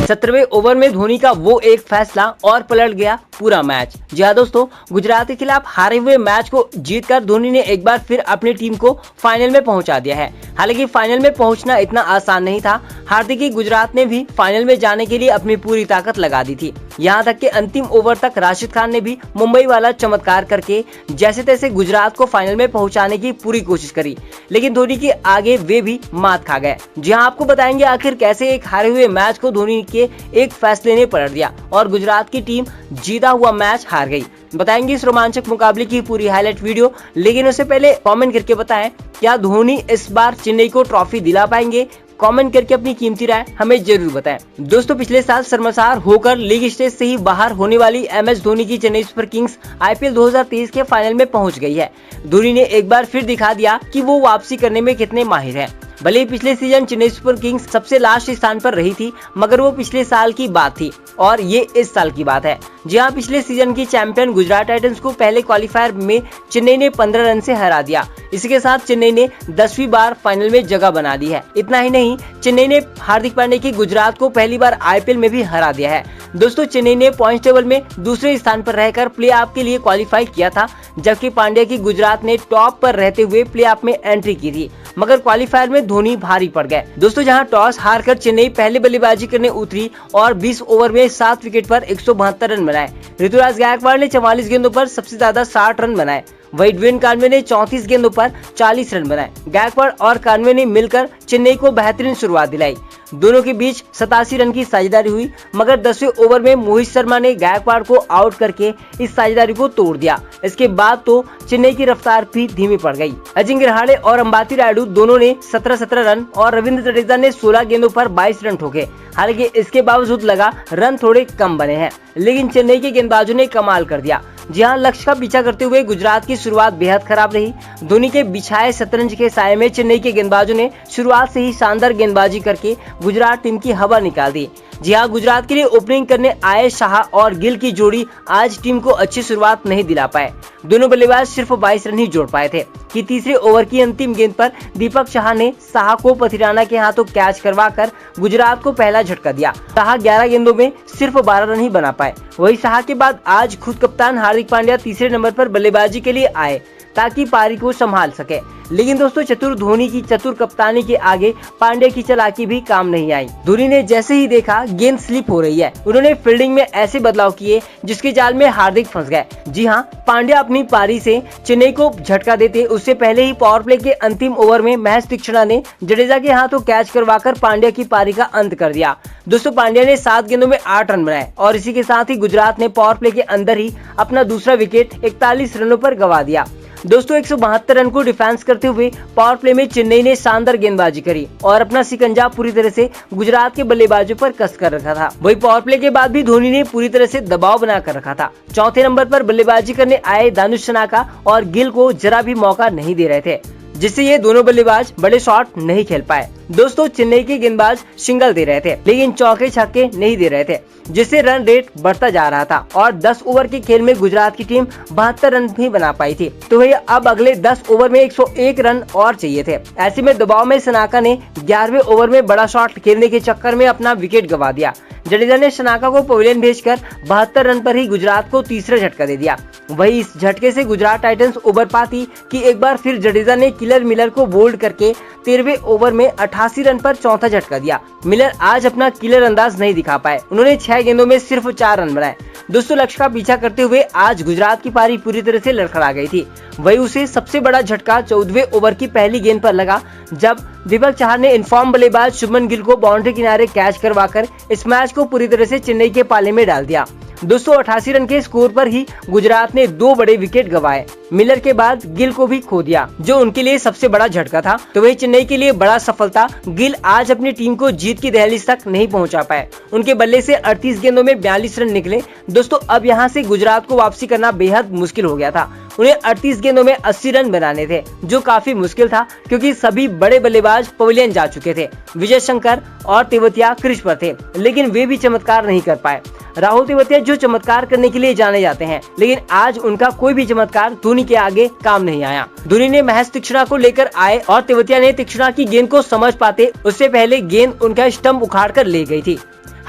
17वें over में धोनी का वो एक फैसला और पलट गया पूरा मैच। जी हाँ दोस्तों, गुजरात के खिलाफ हारे हुए मैच को जीतकर धोनी ने एक बार फिर अपनी टीम को फाइनल में पहुंचा दिया है। हालांकि फाइनल में पहुंचना इतना आसान नहीं था। हार्दिक की गुजरात ने भी फाइनल में जाने के लिए अपनी पूरी ताकत लगा दी थी। यहाँ तक कि अंतिम ओवर तक राशिद खान ने भी मुंबई वाला चमत्कार करके जैसे तैसे गुजरात को फाइनल में पहुंचाने की पूरी कोशिश करी, लेकिन धोनी के आगे वे भी मात खा गए। जी हाँ, आपको बताएंगे आखिर कैसे एक हारे हुए मैच को धोनी के एक फैसले ने पलट दिया और गुजरात की टीम जीता हुआ मैच हार गई। बताएंगे इस रोमांचक मुकाबले की पूरी हाईलाइट वीडियो, लेकिन उससे पहले कमेंट करके बताएं क्या धोनी इस बार चेन्नई को ट्रॉफी दिला पाएंगे। कमेंट करके अपनी कीमती राय हमें जरूर बताएं। दोस्तों, पिछले साल शर्मसार होकर लीग स्टेज से ही बाहर होने वाली MS धोनी की चेन्नई सुपर किंग्स IPL 2023 के फाइनल में पहुंच गई है। धोनी ने एक बार फिर दिखा दिया कि वो वापसी करने में कितने माहिर हैं। भले ही पिछले सीजन चेन्नई सुपर किंग्स सबसे लास्ट स्थान पर रही थी, मगर वो पिछले साल की बात थी और ये इस साल की बात है। जी हाँ, पिछले सीजन की चैंपियन गुजरात टाइटंस को पहले क्वालिफायर में चेन्नई ने 15 रन से हरा दिया। इसके साथ चेन्नई ने 10वीं बार फाइनल में जगह बना दी है। इतना ही नहीं, चेन्नई ने हार्दिक पांड्या की गुजरात को पहली बार IPL में भी हरा दिया है। दोस्तों, चेन्नई ने पॉइंट टेबल में दूसरे स्थान पर रहकर प्ले ऑफ के लिए क्वालिफाई किया था, जबकि पांड्या की गुजरात ने टॉप पर रहते हुए प्ले ऑफ में एंट्री की थी, मगर क्वालिफायर में धोनी भारी पड़ गए। दोस्तों, जहां टॉस हारकर चेन्नई पहले बल्लेबाजी करने उतरी और 20 ओवर में 7 विकेट पर 172 रन बनाए। ऋतुराज गायकवाड़ ने 44 गेंदों पर सबसे ज्यादा 60 रन बनाए। वही ड्वेन कानवे ने 34 गेंदों पर 40 रन बनाए। गायकवाड़ और कानवे ने मिलकर चेन्नई को बेहतरीन शुरुआत दिलाई। दोनों के बीच 87 रन की साझेदारी हुई, मगर 10वें ओवर में मोहित शर्मा ने गायकवाड़ को आउट करके इस साझेदारी को तोड़ दिया। इसके बाद तो चेन्नई की रफ्तार भी धीमी पड़ गई। अजिंक्य रहाणे और अंबाती रायडू दोनों ने 17-17 रन और रविंद्र जडेजा ने 16 गेंदों पर 22 रन ठोके। हालांकि इसके बावजूद लगा रन थोड़े कम बने हैं, लेकिन चेन्नई के गेंदबाजों ने कमाल कर दिया। जी हाँ, लक्ष्य का पीछा करते हुए गुजरात की शुरुआत बेहद खराब रही। धोनी के बिछाए शतरंज के साये में चेन्नई के गेंदबाजों ने शुरुआत से ही शानदार गेंदबाजी करके गुजरात टीम की हवा निकाल दी। जी हाँ, गुजरात के लिए ओपनिंग करने आए शाह और गिल की जोड़ी आज टीम को अच्छी शुरुआत नहीं दिला पाए। दोनों बल्लेबाज सिर्फ 22 रन ही जोड़ पाए थे कि तीसरे ओवर की अंतिम गेंद पर दीपक शाह ने शाह को पथिराना के हाथों कैच करवाकर गुजरात को पहला झटका दिया। शाह 11 गेंदों में सिर्फ 12 रन ही बना पाए। वही शाह के बाद आज खुद कप्तान हार्दिक पांड्या तीसरे नंबर पर बल्लेबाजी के लिए आए ताकि पारी को संभाल सके, लेकिन दोस्तों चतुर धोनी की चतुर कप्तानी के आगे पांड्या की चालाकी भी काम नहीं आई। धोनी ने जैसे ही देखा गेंद स्लिप हो रही है, उन्होंने फील्डिंग में ऐसे बदलाव किए जिसके जाल में हार्दिक फंस गए। जी हाँ, पांड्या अपनी पारी से चेन्नई को झटका देते उससे पहले ही पावर प्ले के अंतिम ओवर में महेश तीक्ष्णा ने जडेजा के हाथों कैच करवाकर पांड्या की पारी का अंत कर दिया। दोस्तों, पांड्या ने 7 गेंदों में 8 रन बनाए और इसी के साथ ही गुजरात ने पावर प्ले के अंदर ही अपना दूसरा विकेट 41 रनों पर गंवा दिया। दोस्तों, 172 रन को डिफेंस करते हुए पावर प्ले में चेन्नई ने शानदार गेंदबाजी करी और अपना शिकंजा पूरी तरह से गुजरात के बल्लेबाजों पर कस कर रखा था। वही पावर प्ले के बाद भी धोनी ने पूरी तरह से दबाव बनाकर रखा था। चौथे नंबर पर बल्लेबाजी करने आए दानिश शनाका और गिल को जरा भी मौका नहीं दे रहे थे, जिससे ये दोनों बल्लेबाज बड़े शॉट नहीं खेल पाए। दोस्तों, चेन्नई के गेंदबाज सिंगल दे रहे थे, लेकिन चौके छक्के नहीं दे रहे थे, जिससे रन रेट बढ़ता जा रहा था और 10 ओवर के खेल में गुजरात की टीम 72 रन भी बना पाई थी। तो वही अब अगले 10 ओवर में 101 रन और चाहिए थे। ऐसे में दबाव में शनाका ने 11वें ओवर में बड़ा शॉट खेलने के चक्कर में अपना विकेट गंवा दिया। जडेजा ने शनाका को पवेलियन भेजकर 72 रन पर ही गुजरात को तीसरा झटका दे दिया। वही इस झटके से गुजरात टाइटंस उबर पाती कि एक बार फिर जडेजा ने किलर मिलर को बोल्ड करके 13वें ओवर में 88 रन पर चौथा झटका दिया। मिलर आज अपना किलर अंदाज नहीं दिखा पाए, उन्होंने 6 गेंदों में सिर्फ 4 रन बनाए। दोस्तों, लक्ष्य का पीछा करते हुए आज गुजरात की पारी पूरी तरह से लड़खड़ा गई थी। वही उसे सबसे बड़ा झटका 14वें ओवर की पहली गेंद पर लगा, जब दीपक चाहर ने इनफॉर्म बल्लेबाज शुभमन गिल को बाउंड्री किनारे कैच करवाकर इस मैच को पूरी तरह से चेन्नई के पाले में डाल दिया। 288 रन के स्कोर पर ही गुजरात ने 2 बड़े विकेट गंवाए। मिलर के बाद गिल को भी खो दिया, जो उनके लिए सबसे बड़ा झटका था। तो वही चेन्नई के लिए बड़ा सफलता, गिल आज अपनी टीम को जीत की दहलीज तक नहीं पहुंचा पाए। उनके बल्ले से 38 गेंदों में 42 रन निकले। दोस्तों, अब यहां से गुजरात को वापसी करना बेहद मुश्किल हो गया था। उन्हें 38 गेंदों में 80 रन बनाने थे, जो काफी मुश्किल था क्योंकि सभी बड़े बल्लेबाज पवेलियन जा चुके थे। विजय शंकर और तेवतिया क्रीज पर थे, लेकिन वे भी चमत्कार नहीं कर पाए। राहुल तेवतिया जो चमत्कार करने के लिए जाने जाते हैं, लेकिन आज उनका कोई भी चमत्कार धोनी के आगे काम नहीं आया। धोनी ने महेश तीक्ष्णा को लेकर आए और तेवतिया ने तीक्ष्णा की गेंद को समझ पाते उससे पहले गेंद उनका स्टंप उखाड़ कर ले गई थी।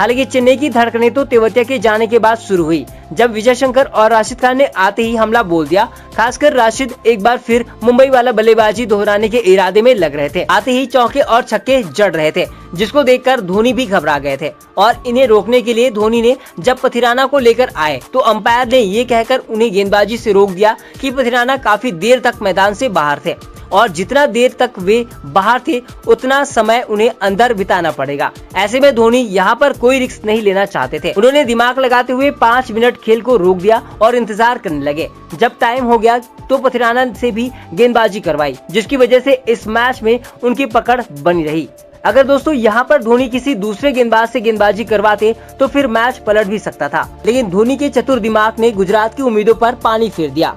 हालांकि चेन्नई की धड़कनें तो तेवतिया के जाने के बाद शुरू हुई, जब विजय शंकर और राशिद खान ने आते ही हमला बोल दिया। खासकर राशिद एक बार फिर मुंबई वाला बल्लेबाजी दोहराने के इरादे में लग रहे थे। आते ही चौके और छक्के जड़ रहे थे, जिसको देखकर धोनी भी घबरा गए थे। और इन्हें रोकने के लिए धोनी ने जब पथिराना को लेकर आए तो अंपायर ने ये कहकर उन्हें गेंदबाजी से रोक दिया कि पथिराना काफी देर तक मैदान से बाहर थे और जितना देर तक वे बाहर थे उतना समय उन्हें अंदर बिताना पड़ेगा। ऐसे में धोनी यहाँ पर कोई रिस्क नहीं लेना चाहते थे। उन्होंने दिमाग लगाते हुए 5 मिनट खेल को रोक दिया और इंतजार करने लगे। जब टाइम हो गया तो पथिराना से भी गेंदबाजी करवाई, जिसकी वजह से इस मैच में उनकी पकड़ बनी रही। अगर दोस्तों यहाँ पर धोनी किसी दूसरे गेंदबाज से गेंदबाजी करवाते तो फिर मैच पलट भी सकता था, लेकिन धोनी के चतुर दिमाग ने गुजरात की उम्मीदों पर पानी फेर दिया।